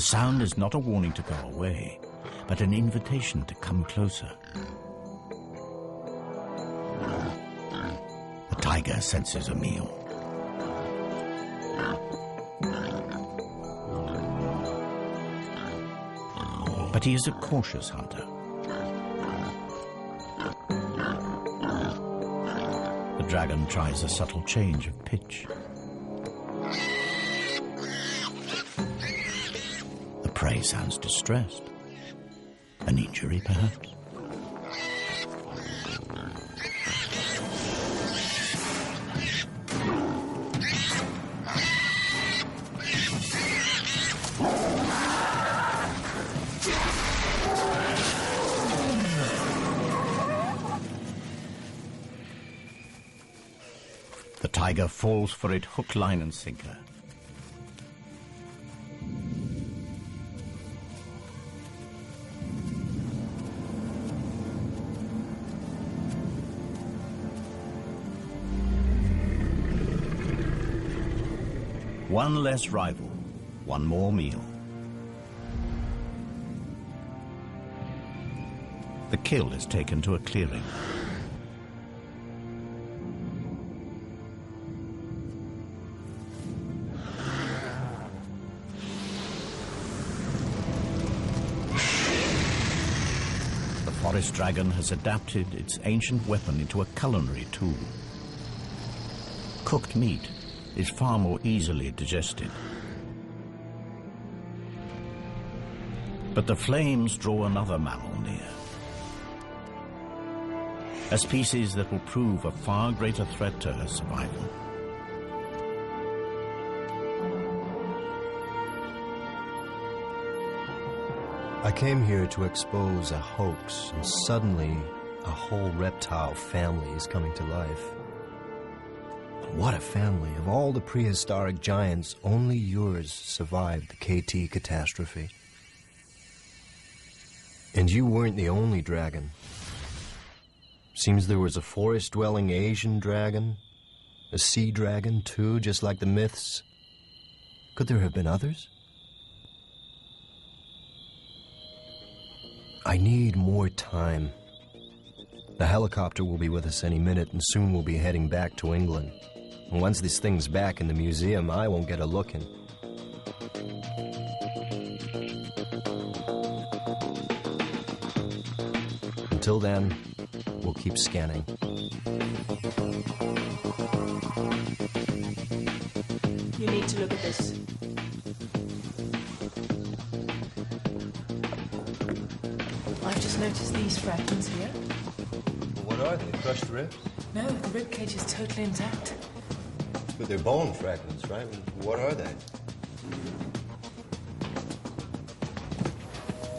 The sound is not a warning to go away, but an invitation to come closer. The tiger senses a meal. But he is a cautious hunter. The dragon tries a subtle change of pitch. The prey sounds distressed. An injury, perhaps? The tiger falls for it hook, line, and sinker. One less rival, one more meal. The kill is taken to a clearing. The forest dragon has adapted its ancient weapon into a culinary tool. Cooked meat is far more easily digested. But the flames draw another mammal near. A species that will prove a far greater threat to her survival. I came here to expose a hoax, and suddenly a whole reptile family is coming to life. What a family. Of all the prehistoric giants, only yours survived the KT catastrophe. And you weren't the only dragon. Seems there was a forest-dwelling Asian dragon, a sea dragon too, just like the myths. Could there have been others? I need more time. The helicopter will be with us any minute, and soon we'll be heading back to England. And once this thing's back in the museum, I won't get a look in. Until then, we'll keep scanning. You need to look at this. I've just noticed these fragments here. Well, what are they? Crushed ribs? No, the rib cage is totally intact. But they're bone fragments, right? What are they?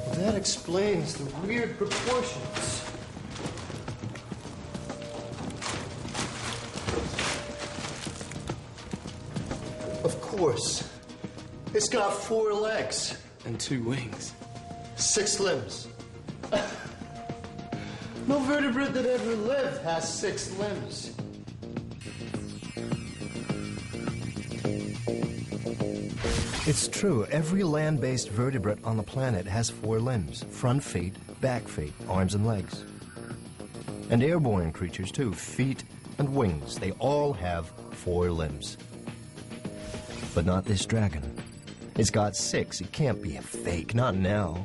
Well, that explains the weird proportions. Of course. It's got 4 legs. And 2 wings. 6 limbs. No vertebrate that ever lived has 6 limbs. It's true. Every land-based vertebrate on the planet has 4 limbs. Front feet, back feet, arms and legs. And airborne creatures, too. Feet and wings. They all have 4 limbs. But not this dragon. It's got 6. It can't be a fake. Not now.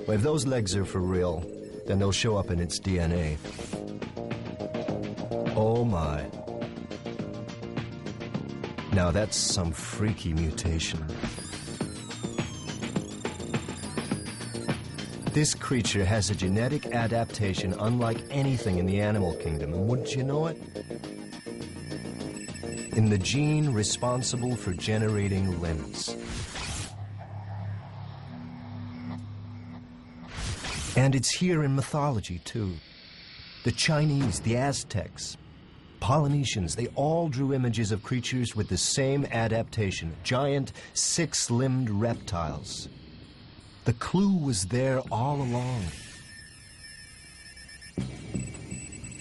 If those legs are for real, then they'll show up in its DNA. Oh, my. Now that's some freaky mutation. This creature has a genetic adaptation unlike anything in the animal kingdom, and wouldn't you know it? In the gene responsible for generating limbs. And it's here in mythology, too. The Chinese, the Aztecs, Polynesians, they all drew images of creatures with the same adaptation, giant 6-limbed reptiles. The clue was there all along.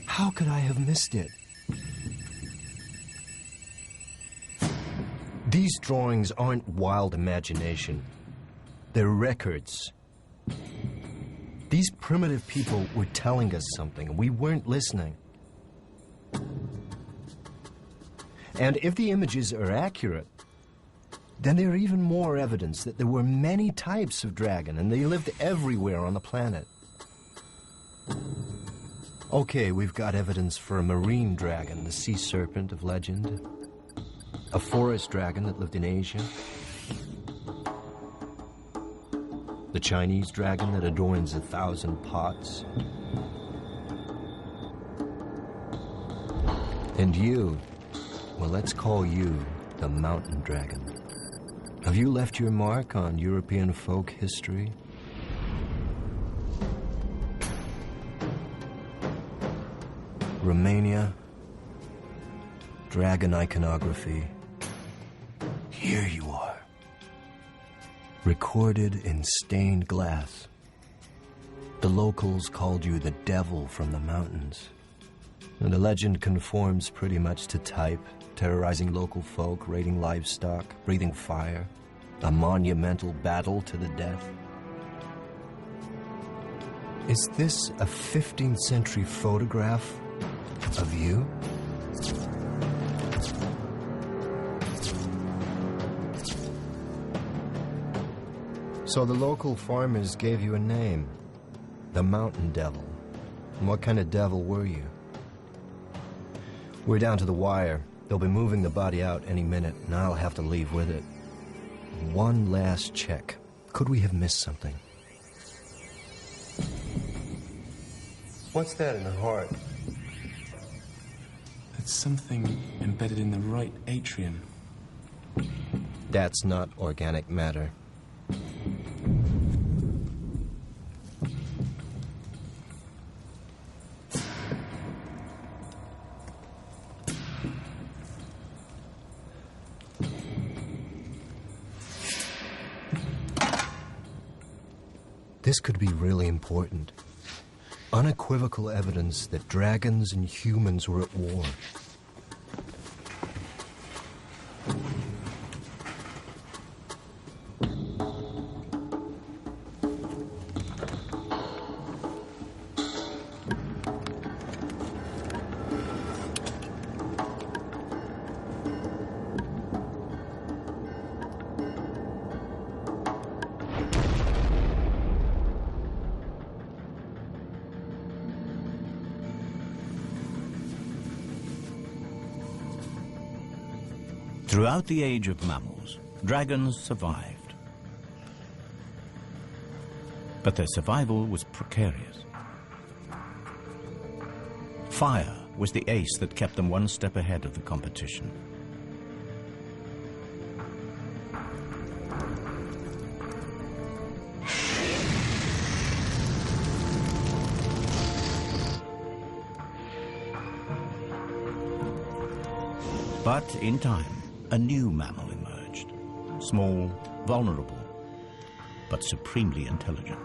How could I have missed it? These drawings aren't wild imagination. They're records. These primitive people were telling us something, and we weren't listening. And if the images are accurate, then there's even more evidence that there were many types of dragon, and they lived everywhere on the planet. Okay, we've got evidence for a marine dragon, the sea serpent of legend, a forest dragon that lived in Asia, the Chinese dragon that adorns 1,000 pots, and you, well, let's call you the mountain dragon. Have you left your mark on European folk history? Romania, dragon iconography. Here you are, recorded in stained glass. The locals called you the devil from the mountains. And the legend conforms pretty much to type, terrorizing local folk, raiding livestock, breathing fire, a monumental battle to the death. Is this a 15th century photograph of you? So the local farmers gave you a name, the Mountain Devil. And what kind of devil were you? We're down to the wire. They'll be moving the body out any minute, and I'll have to leave with it. One last check. Could we have missed something? What's that in the heart? It's something embedded in the right atrium. That's not organic matter. This could be really important. Unequivocal evidence that dragons and humans were at war. Throughout the age of mammals, dragons survived. But their survival was precarious. Fire was the ace that kept them one step ahead of the competition. But in time, a new mammal emerged. Small, vulnerable, but supremely intelligent.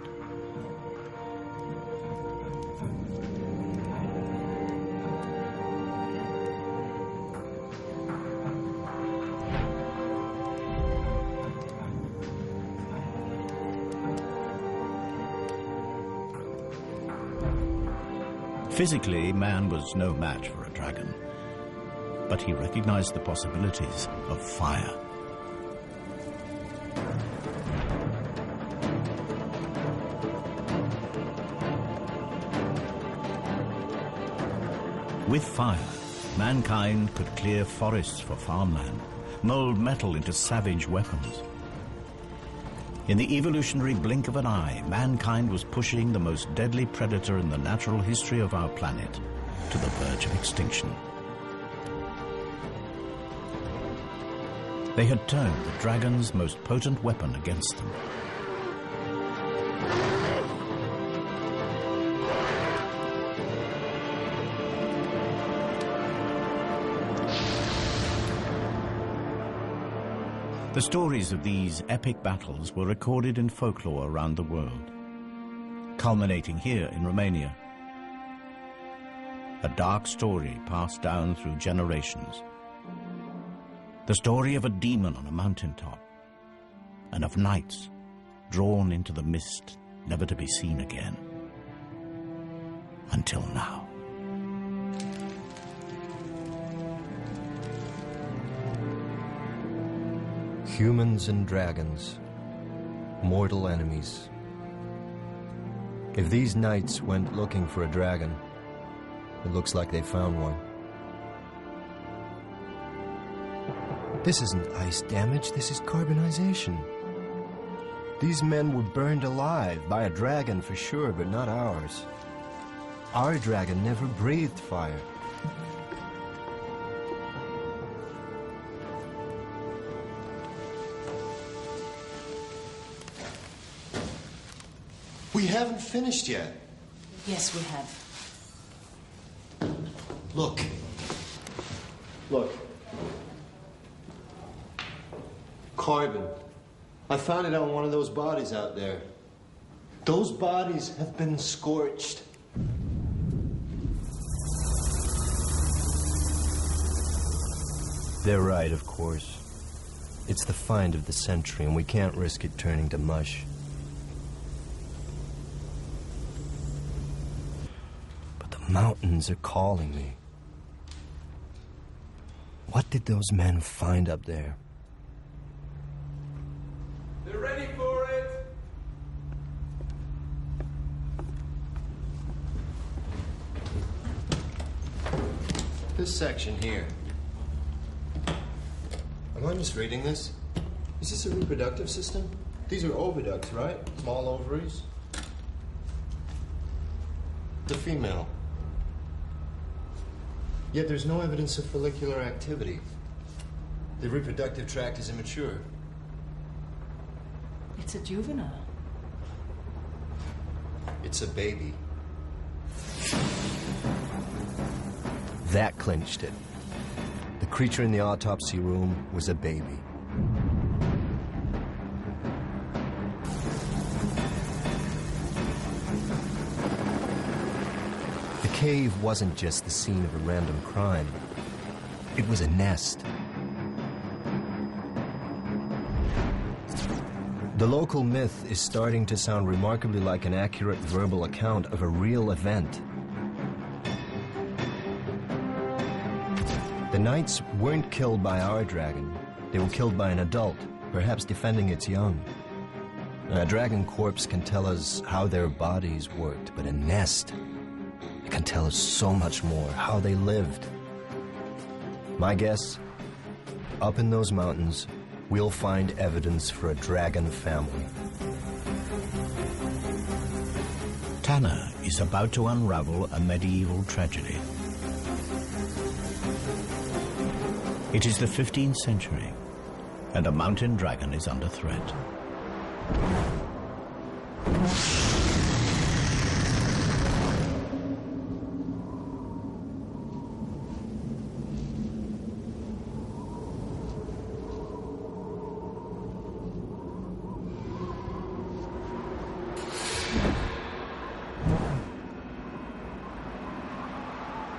Physically, man was no match for a dragon, but he recognized the possibilities of fire. With fire, mankind could clear forests for farmland, mold metal into savage weapons. In the evolutionary blink of an eye, mankind was pushing the most deadly predator in the natural history of our planet to the verge of extinction. They had turned the dragon's most potent weapon against them. The stories of these epic battles were recorded in folklore around the world, culminating here in Romania. A dark story passed down through generations. The story of a demon on a mountaintop, and of knights drawn into the mist, never to be seen again. Until now. Humans and dragons, mortal enemies. If these knights went looking for a dragon, it looks like they found one. This isn't ice damage, this is carbonization. These men were burned alive by a dragon for sure, but not ours. Our dragon never breathed fire. We haven't finished yet. Yes, we have. Look. Look. Carbon. I found it on one of those bodies out there. Those bodies have been scorched. They're right, of course. It's the find of the century, and we can't risk it turning to mush. But the mountains are calling me. What did those men find up there? They're ready for it! This section here. Am I misreading this? Is this a reproductive system? These are oviducts, right? Small ovaries. The female. Yet there's no evidence of follicular activity. The reproductive tract is immature. It's a juvenile. It's a baby. That clinched it. The creature in the autopsy room was a baby. The cave wasn't just the scene of a random crime. It was a nest. The local myth is starting to sound remarkably like an accurate verbal account of a real event. The knights weren't killed by our dragon. They were killed by an adult, perhaps defending its young. A dragon corpse can tell us how their bodies worked, but a nest, it can tell us so much more, how they lived. My guess, up in those mountains, we'll find evidence for a dragon family. Tanner is about to unravel a medieval tragedy. It is the 15th century, and a mountain dragon is under threat.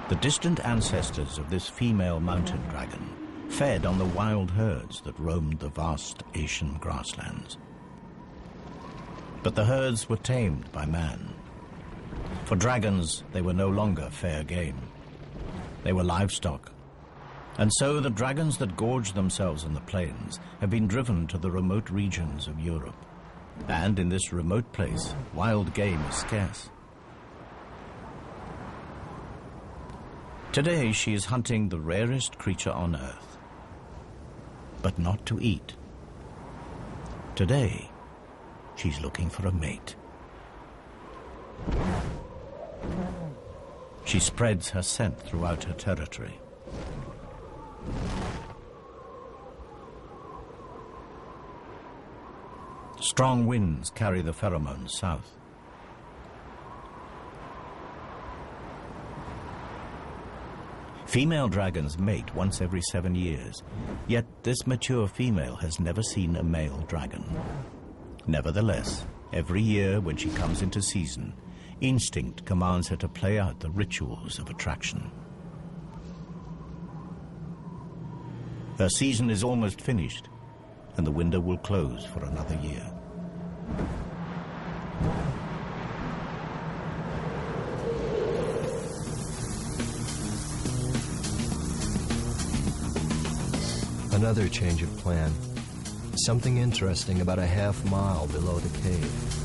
The distant ancestors of this female mountain dragon fed on the wild herds that roamed the vast Asian grasslands. But the herds were tamed by man. For dragons, they were no longer fair game. They were livestock. And so the dragons that gorged themselves on the plains have been driven to the remote regions of Europe. And in this remote place, wild game is scarce. Today, she is hunting the rarest creature on earth. But not to eat. Today, she's looking for a mate. She spreads her scent throughout her territory. Strong winds carry the pheromones south. Female dragons mate once every 7 years, yet this mature female has never seen a male dragon. Nevertheless, every year when she comes into season, instinct commands her to play out the rituals of attraction. Her season is almost finished, and the window will close for another year. Another change of plan. Something interesting about a half mile below the cave.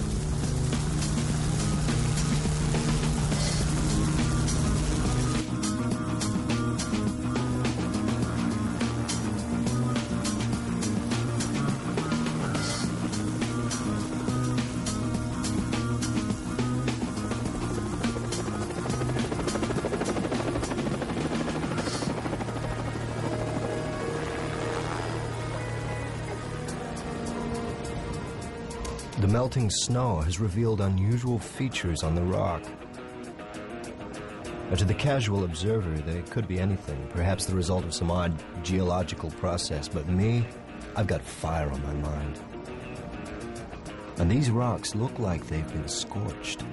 The melting snow has revealed unusual features on the rock. Now, to the casual observer, they could be anything, perhaps the result of some odd geological process, but me, I've got fire on my mind. And these rocks look like they've been scorched.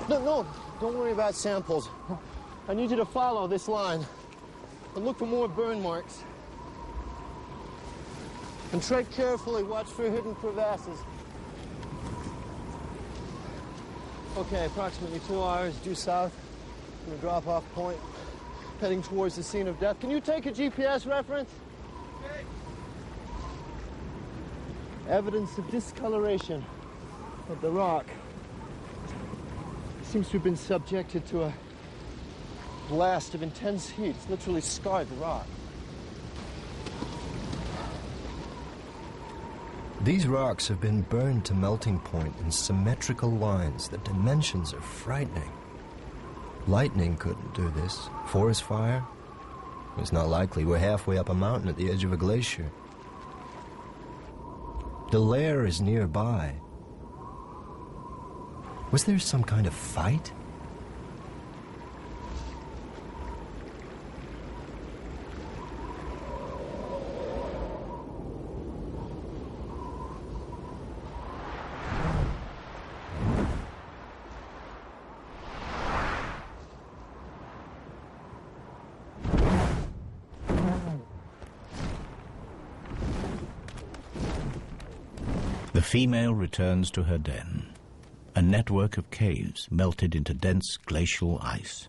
No, don't worry about samples. I need you to follow this line and look for more burn marks. And tread carefully, watch for hidden crevasses. Okay, approximately 2 hours due south from the drop-off point, heading towards the scene of death. Can you take a GPS reference? Okay. Evidence of discoloration of the rock. Seems to have been subjected to a blast of intense heat. It's literally scarred the rock. These rocks have been burned to melting point in symmetrical lines. The dimensions are frightening. Lightning couldn't do this. Forest fire? It's not likely. We're halfway up a mountain at the edge of a glacier. The lair is nearby. Was there some kind of fight? The female returns to her den. A network of caves melted into dense glacial ice.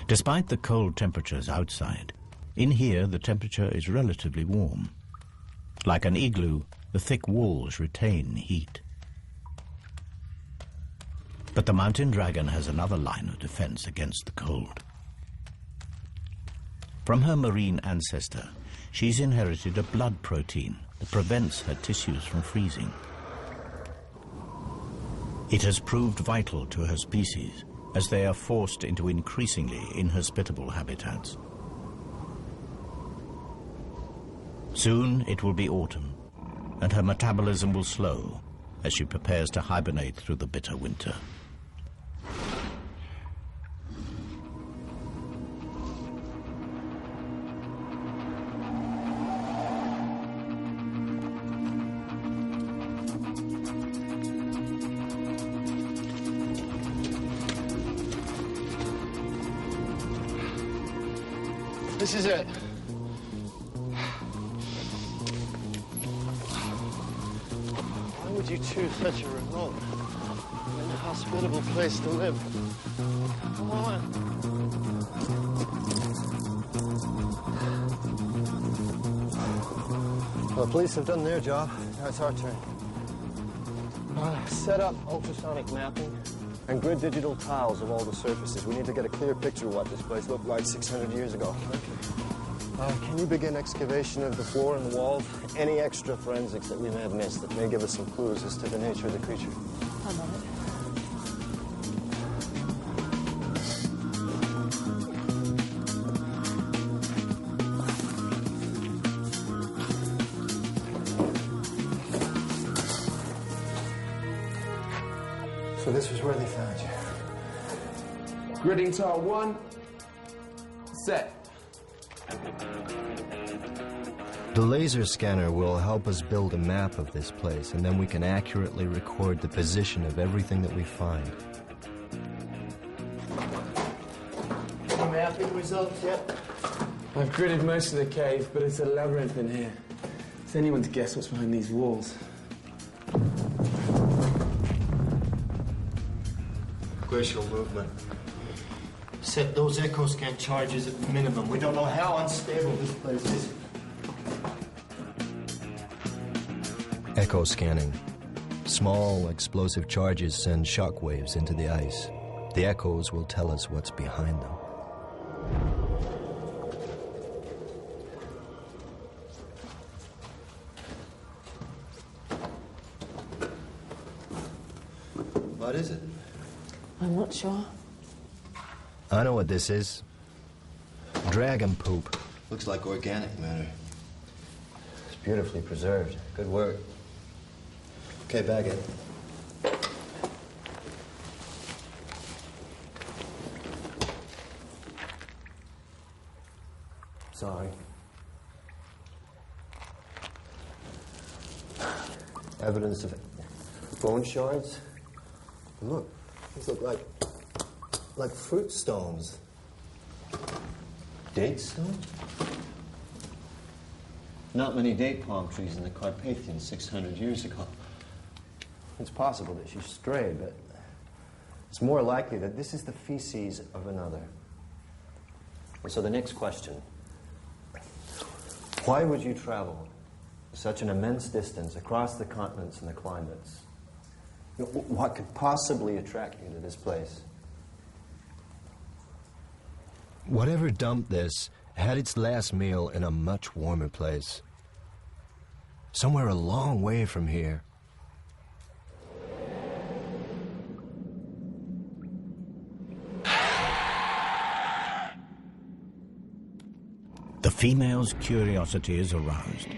Despite the cold temperatures outside, in here the temperature is relatively warm. Like an igloo, the thick walls retain heat. But the mountain dragon has another line of defense against the cold. From her marine ancestor, she's inherited a blood protein that prevents her tissues from freezing. It has proved vital to her species as they are forced into increasingly inhospitable habitats. Soon it will be autumn, and her metabolism will slow as she prepares to hibernate through the bitter winter. This is it. Why would you choose such a remote and inhospitable place to live? Come on. Well, the police have done their job. Now it's our turn. Set up ultrasonic mapping and grid digital tiles of all the surfaces. We need to get a clear picture of what this place looked like 600 years ago. Can you begin excavation of the floor and the walls? Any extra forensics that we may have missed that may give us some clues as to the nature of the creature? I'm on it. So this was where they found you. Gridding tile 1. Set. The laser scanner will help us build a map of this place, and then we can accurately record the position of everything that we find. Happy with the results yet? I've gridded most of the cave, but it's a labyrinth in here. Is anyone to guess what's behind these walls? Glacial movement. Set those echo scan charges at minimum. We don't know how unstable this place is. Echo scanning. Small explosive charges send shock waves into the ice. The echoes will tell us what's behind them. What is it? I'm not sure. I know what this is. Dragon poop. Looks like organic matter. It's beautifully preserved. Good work. Okay, bag it. Sorry. Evidence of bone shards. Look, these look like fruit stones. Date stone? Not many date palm trees in the Carpathians 600 years ago. It's possible that she strayed, but it's more likely that this is the feces of another. And so the next question, why would you travel such an immense distance across the continents and the climates? What could possibly attract you to this place? Whatever dumped this had its last meal in a much warmer place. Somewhere a long way from here. The female's curiosity is aroused.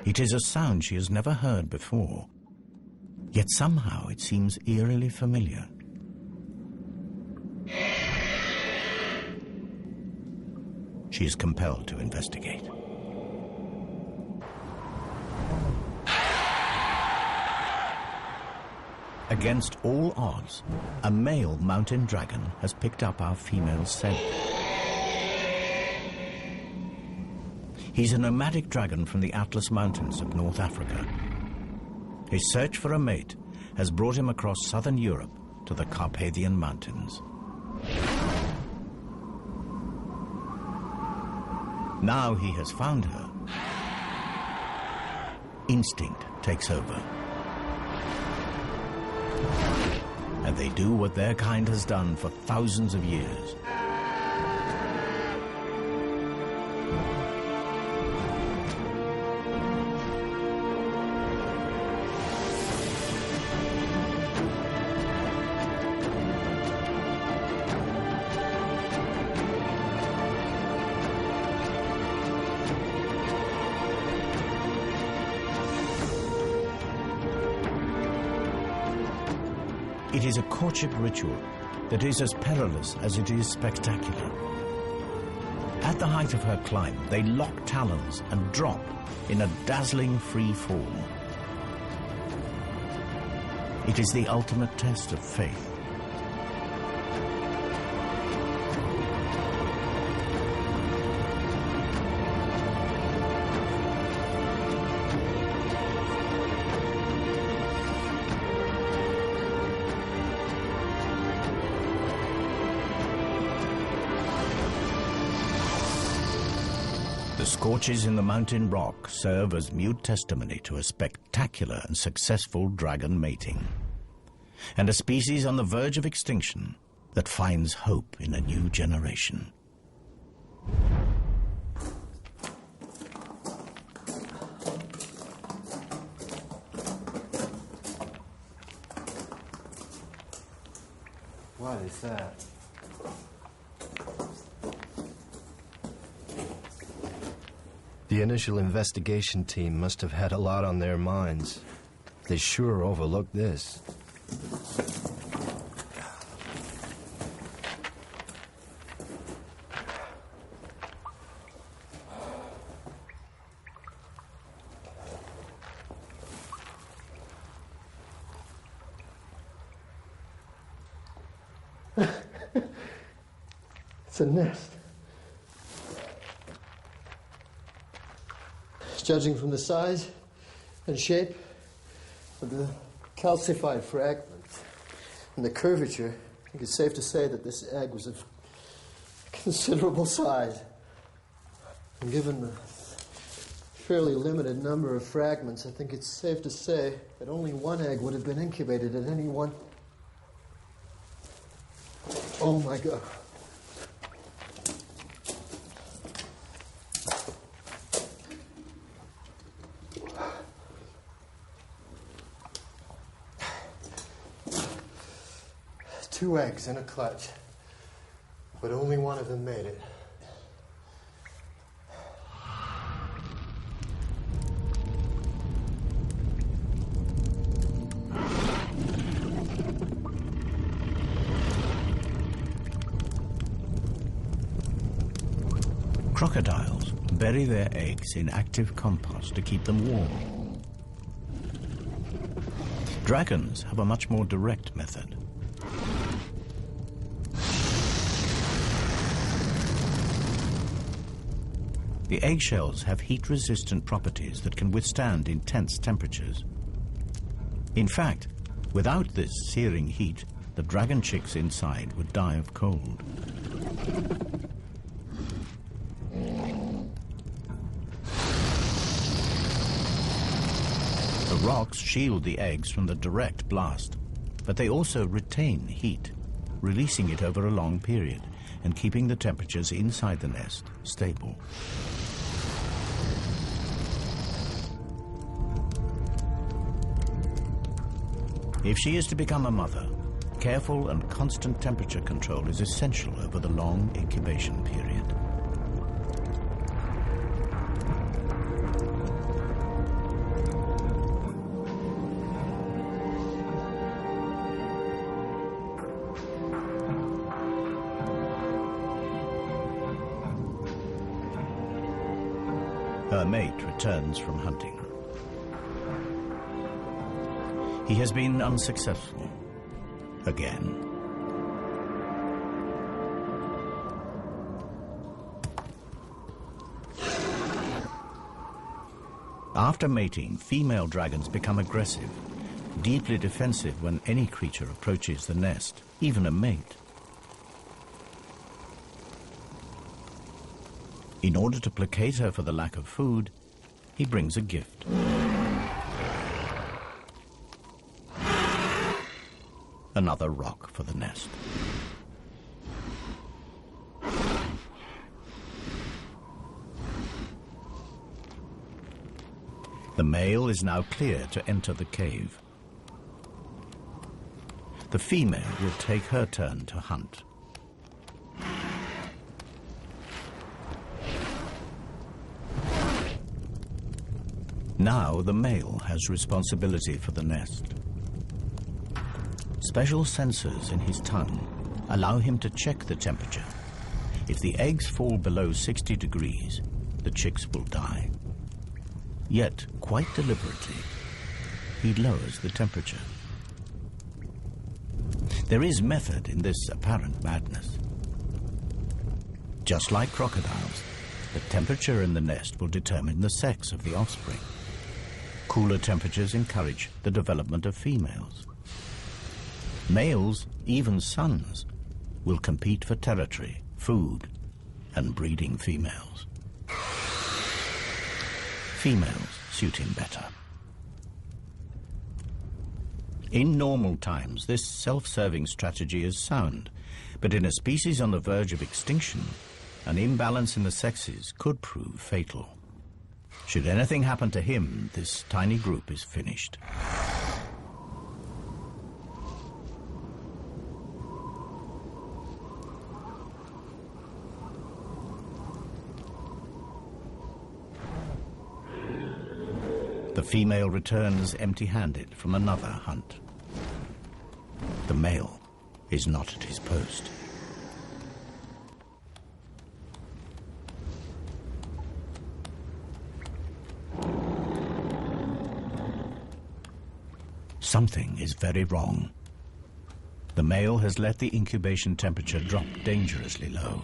It is a sound she has never heard before, yet somehow it seems eerily familiar. She is compelled to investigate. Against all odds, a male mountain dragon has picked up our female's scent. He's a nomadic dragon from the Atlas Mountains of North Africa. His search for a mate has brought him across southern Europe to the Carpathian Mountains. Now he has found her. Instinct takes over. And they do what their kind has done for thousands of years. It is a courtship ritual that is as perilous as it is spectacular. At the height of her climb, they lock talons and drop in a dazzling free fall. It is the ultimate test of faith. The scorches in the mountain rock serve as mute testimony to a spectacular and successful dragon mating, and a species on the verge of extinction that finds hope in a new generation. What is that? The initial investigation team must have had a lot on their minds. They sure overlooked this. It's a nest. Judging from the size and shape of the calcified fragments and the curvature, I think it's safe to say that this egg was of considerable size. And given the fairly limited number of fragments, I think it's safe to say that only one egg would have been incubated at any one. Oh my God. Two eggs in a clutch, but only one of them made it. Crocodiles bury their eggs in active compost to keep them warm. Dragons have a much more direct method. The eggshells have heat-resistant properties that can withstand intense temperatures. In fact, without this searing heat, the dragon chicks inside would die of cold. The rocks shield the eggs from the direct blast, but they also retain heat, releasing it over a long period and keeping the temperatures inside the nest stable. If she is to become a mother, careful and constant temperature control is essential over the long incubation period. Her mate returns from hunting. He has been unsuccessful again. After mating, female dragons become aggressive, deeply defensive when any creature approaches the nest, even a mate. In order to placate her for the lack of food, he brings a gift. Another rock for the nest. The male is now clear to enter the cave. The female will take her turn to hunt. Now the male has responsibility for the nest. Special sensors in his tongue allow him to check the temperature. If the eggs fall below 60 degrees, the chicks will die. Yet, quite deliberately, he lowers the temperature. There is method in this apparent madness. Just like crocodiles, the temperature in the nest will determine the sex of the offspring. Cooler temperatures encourage the development of females. Males, even sons, will compete for territory, food, and breeding females. Females suit him better. In normal times, this self-serving strategy is sound, but in a species on the verge of extinction, an imbalance in the sexes could prove fatal. Should anything happen to him, this tiny group is finished. The female returns empty-handed from another hunt. The male is not at his post. Something is very wrong. The male has let the incubation temperature drop dangerously low.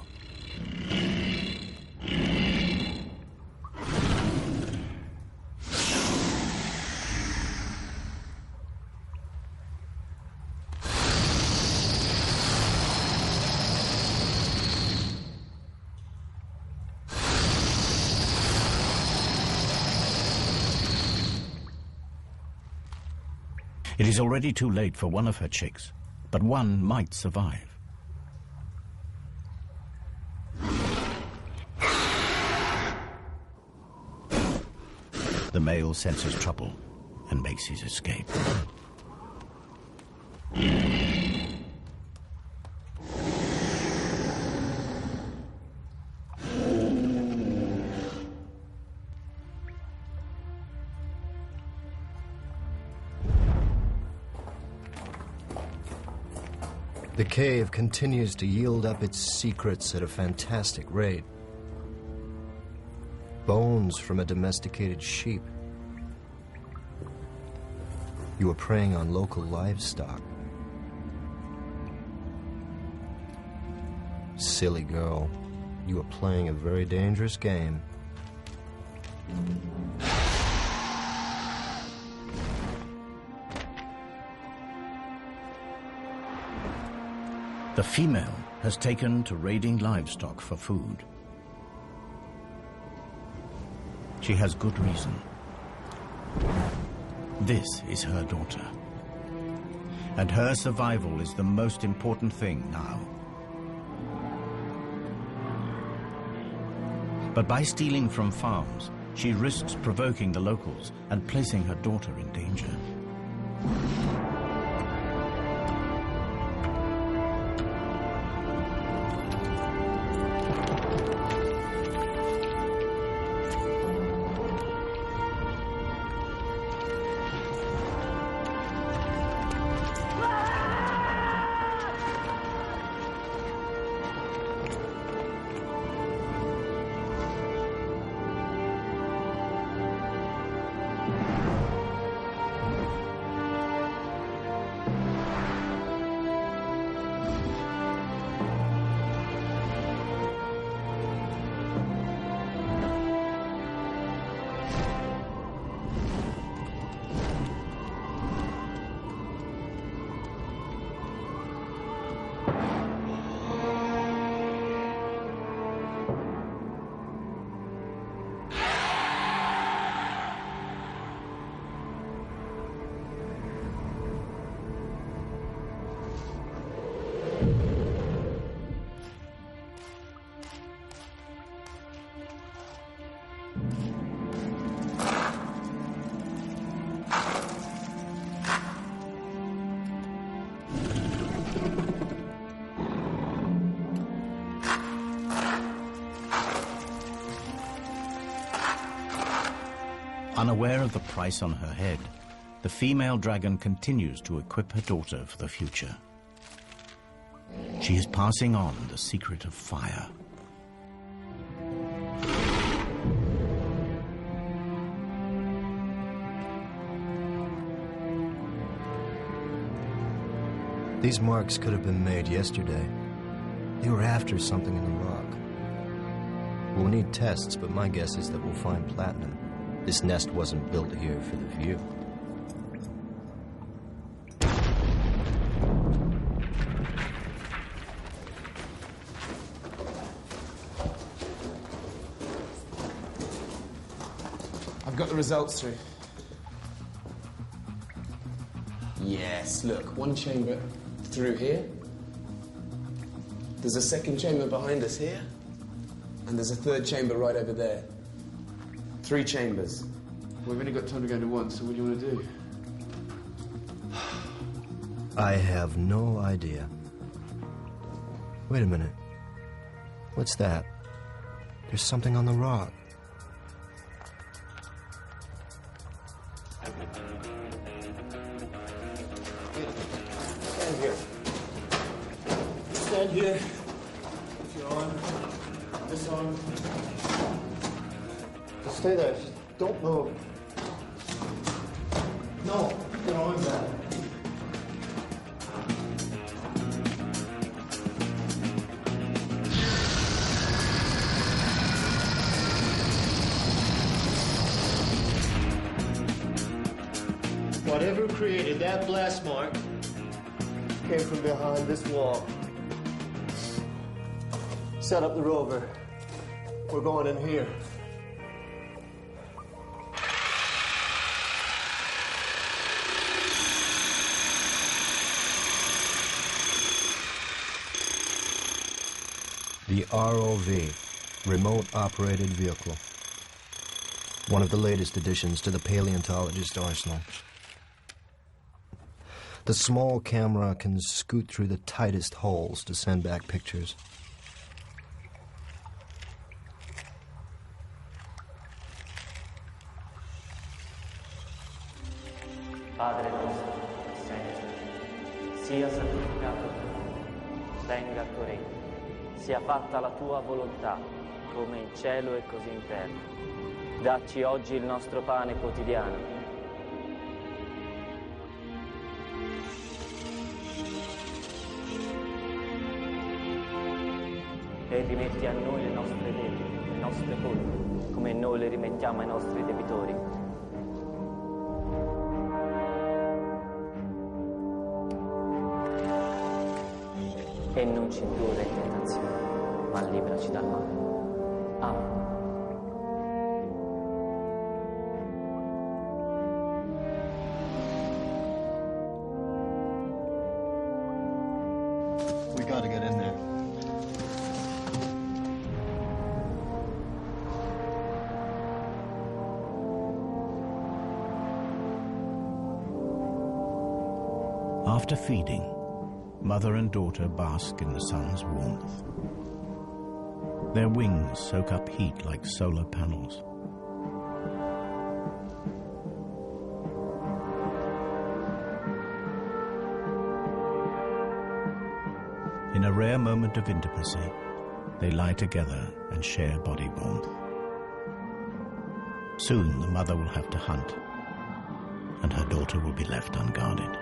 It is already too late for one of her chicks, but one might survive. The male senses trouble and makes his escape. The cave continues to yield up its secrets at a fantastic rate. Bones from a domesticated sheep. You are preying on local livestock. Silly girl, you are playing a very dangerous game. The female has taken to raiding livestock for food. She has good reason. This is her daughter. And her survival is the most important thing now. But by stealing from farms, she risks provoking the locals and placing her daughter in danger. Unaware of the price on her head, the female dragon continues to equip her daughter for the future. She is passing on the secret of fire. These marks could have been made yesterday. They were after something in the rock. We'll need tests, but my guess is that we'll find platinum. This nest wasn't built here for the view. I've got the results through. Yes, look, one chamber through here. There's a second chamber behind us here. And there's a third chamber right over there. 3 chambers. We've only got time to go into one, so what do you want to do? I have no idea. Wait a minute. What's that? There's something on the rock. Stand here. Stand here. Put your arm. This arm. Stay there. Don't move. No, put your arm back. Whatever created that blast mark came from behind this wall. Set up the rover. We're going in here. The ROV, Remote Operated Vehicle. One of the latest additions to the paleontologist arsenal. The small camera can scoot through the tightest holes to send back pictures. Padre nostro, che sei in cielo, sia santificato il tuo nome, venga il tuo regno, sia fatta la tua volontà, come in cielo e così in terra. Dacci oggi il nostro pane quotidiano. E rimetti a noi le nostre debiti, le nostre colpe, come noi le rimettiamo ai nostri debitori. E non ci indurre in tentazione, ma liberaci dal male. Amen. We gotta get in there. After feeding, mother and daughter bask in the sun's warmth. Their wings soak up heat like solar panels. In a rare moment of intimacy, they lie together and share body warmth. Soon the mother will have to hunt, and her daughter will be left unguarded.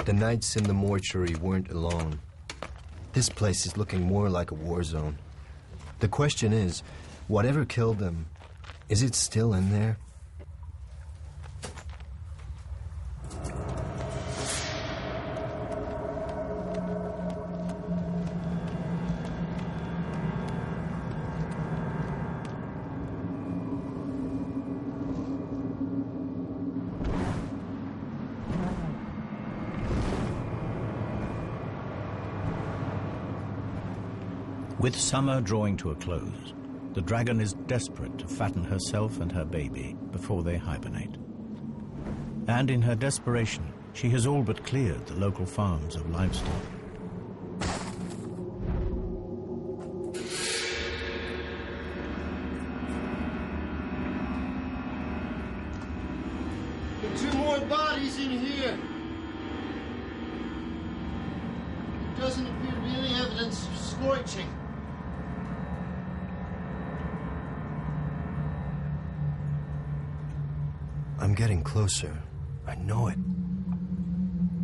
The nights in the mortuary weren't alone. This place is looking more like a war zone. The question is, whatever killed them, is it still in there? With summer drawing to a close, the dragon is desperate to fatten herself and her baby before they hibernate. And in her desperation, she has all but cleared the local farms of livestock. There are 2 more bodies in here. There doesn't appear to be any evidence of scorching. I'm getting closer. I know it.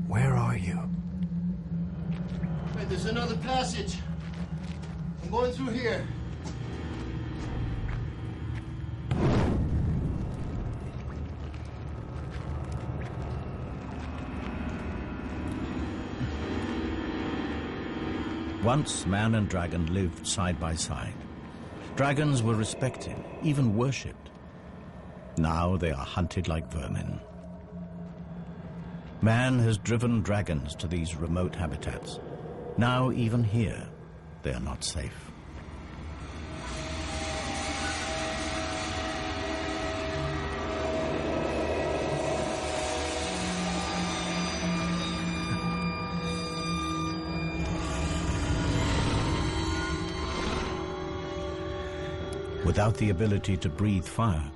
Where are you? Wait, there's another passage. I'm going through here. Once man and dragon lived side by side. Dragons were respected, even worshipped. Now they are hunted like vermin. Man has driven dragons to these remote habitats. Now even here, they are not safe. Without the ability to breathe fire,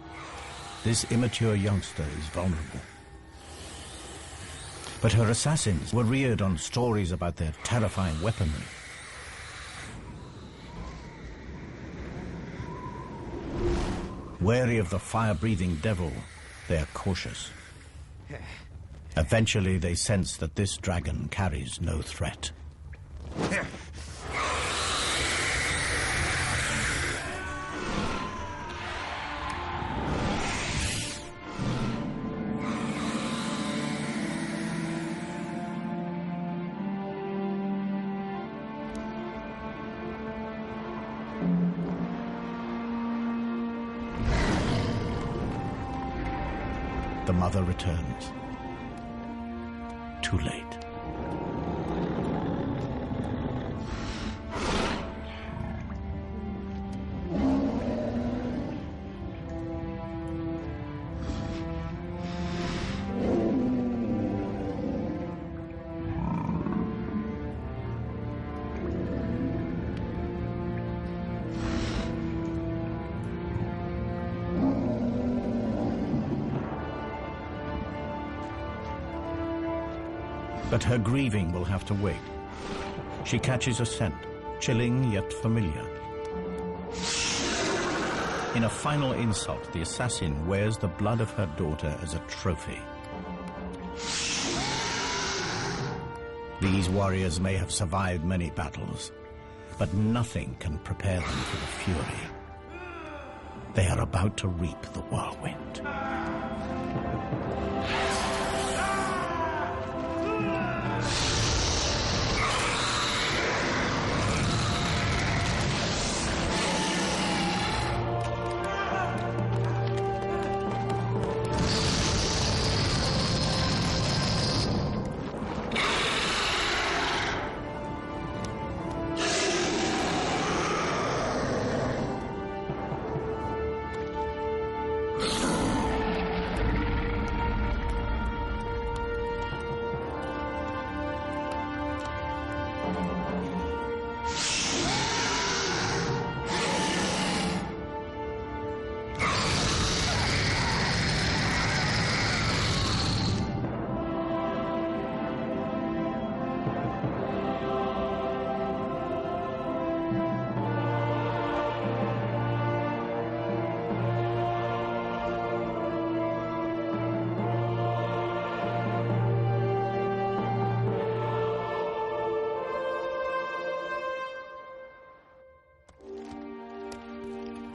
this immature youngster is vulnerable. But her assassins were reared on stories about their terrifying weaponry. Wary of the fire-breathing devil, they are cautious. Eventually, they sense that this dragon carries no threat. The mother returns. Too late. But her grieving will have to wait. She catches a scent, chilling yet familiar. In a final insult, the assassin wears the blood of her daughter as a trophy. These warriors may have survived many battles, but nothing can prepare them for the fury. They are about to reap the whirlwind.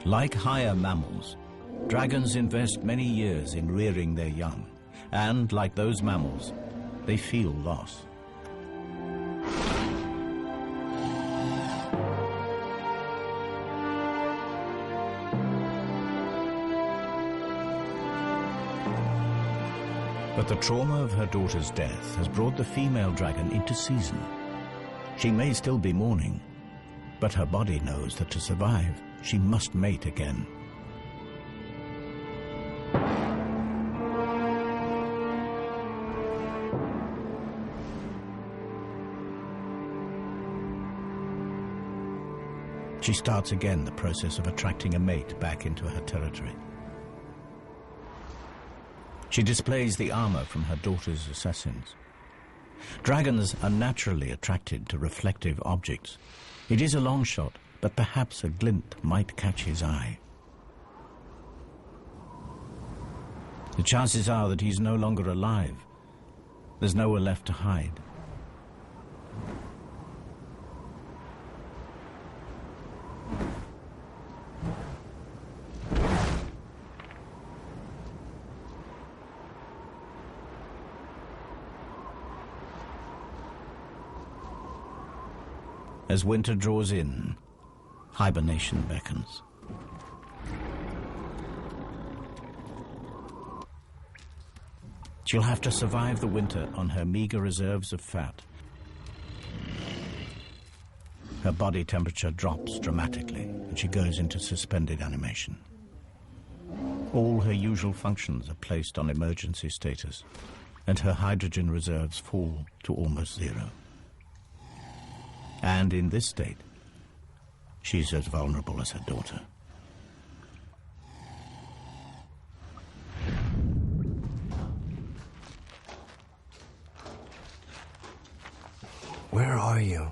Like higher mammals, dragons invest many years in rearing their young, and like those mammals, they feel loss. But the trauma of her daughter's death has brought the female dragon into season. She may still be mourning, but her body knows that to survive, she must mate again. She starts again the process of attracting a mate back into her territory. She displays the armor from her daughter's assassins. Dragons are naturally attracted to reflective objects. It is a long shot, but perhaps a glint might catch his eye. The chances are that he's no longer alive. There's nowhere left to hide. As winter draws in, hibernation beckons. She'll have to survive the winter on her meager reserves of fat. Her body temperature drops dramatically, and she goes into suspended animation. All her usual functions are placed on emergency status, and her hydrogen reserves fall to almost zero. And in this state, she's as vulnerable as her daughter. Where are you?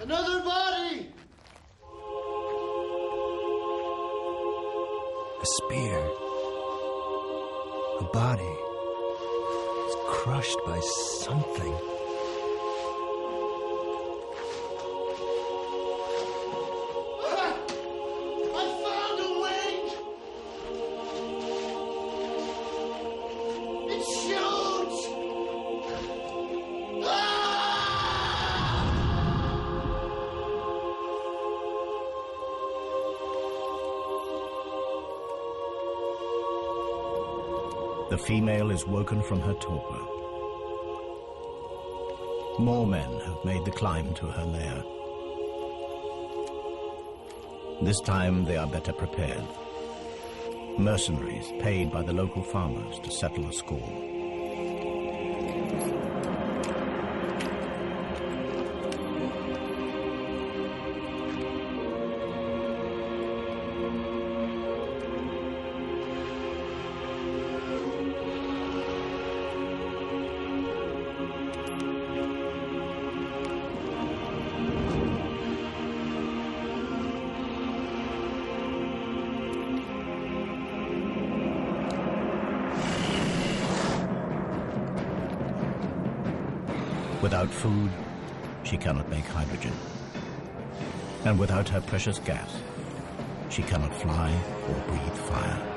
Another body! A spear. A body. It's crushed by something. I found a wing! It shoots! The female is woken from her torpor. More men have made the climb to her lair. This time they are better prepared. Mercenaries paid by the local farmers to settle a score. Without food, she cannot make hydrogen. And without her precious gas, she cannot fly or breathe fire.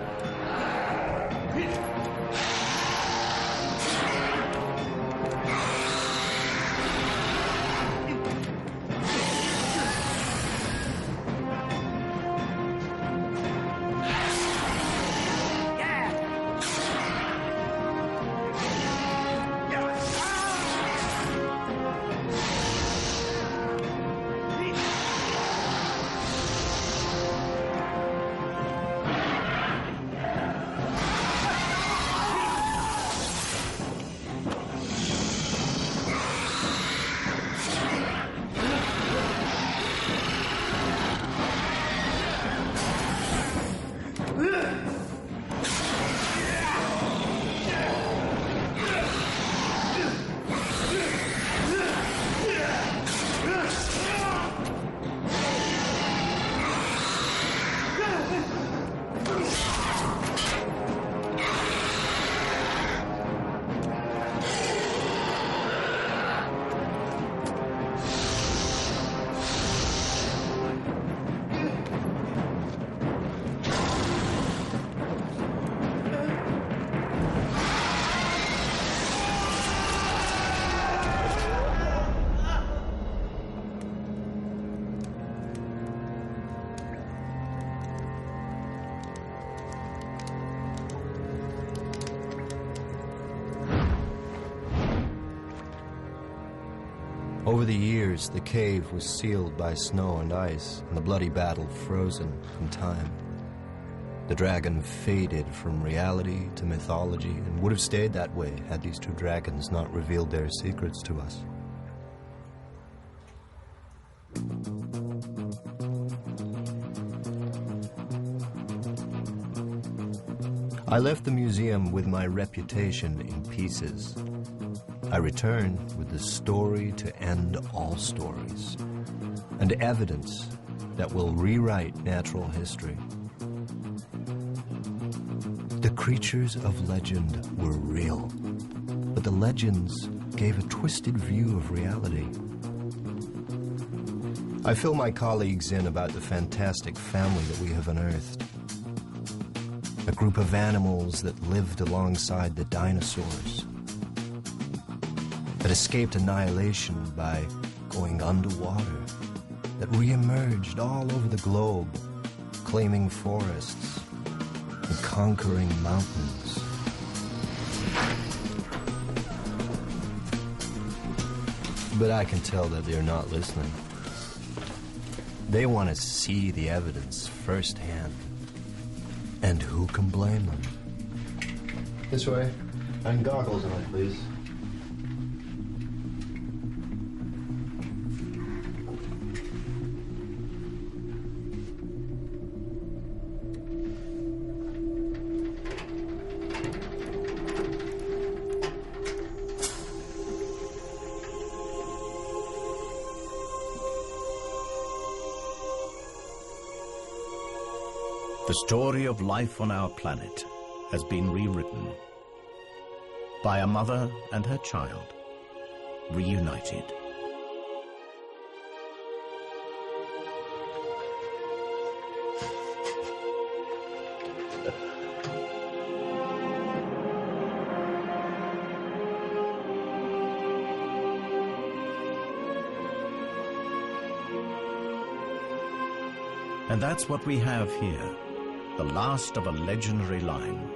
Over the years, the cave was sealed by snow and ice, and the bloody battle frozen in time. The dragon faded from reality to mythology and would have stayed that way had these two dragons not revealed their secrets to us. I left the museum with my reputation in pieces. I return with the story to end all stories, and evidence that will rewrite natural history. The creatures of legend were real, but the legends gave a twisted view of reality. I fill my colleagues in about the fantastic family that we have unearthed. A group of animals that lived alongside the dinosaurs, that escaped annihilation by going underwater, that re-emerged all over the globe, claiming forests and conquering mountains. But I can tell that they're not listening. They want to see the evidence firsthand. And who can blame them? This way. And goggles on, please. The story of life on our planet has been rewritten by a mother and her child, reunited. And that's what we have here, the last of a legendary line.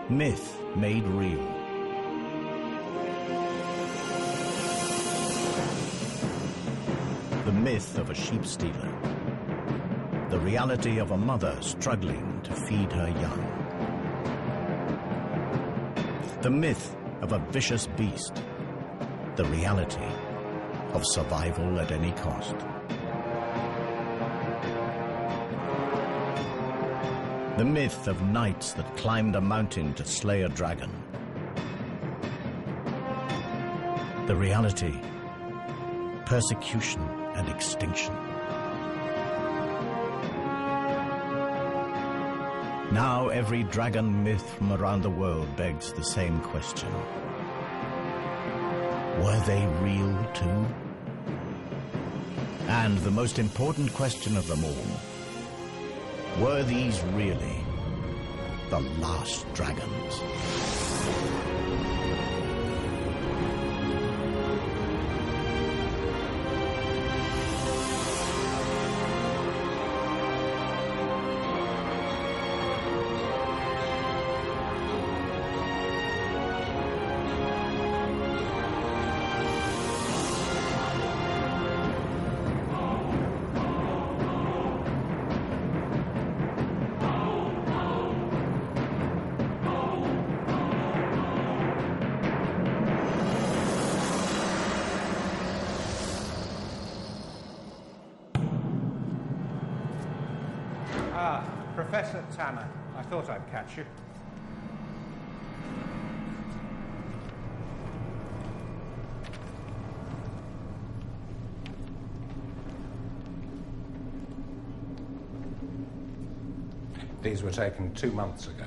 Myth made real. The myth of a sheep stealer. The reality of a mother struggling to feed her young. The myth of a vicious beast. The reality of survival at any cost. The myth of knights that climbed a mountain to slay a dragon. The reality, persecution and extinction. Now every dragon myth from around the world begs the same question. Were they real too? And the most important question of them all, were these really the last dragons? Professor Tanner, I thought I'd catch you. These were taken 2 months ago.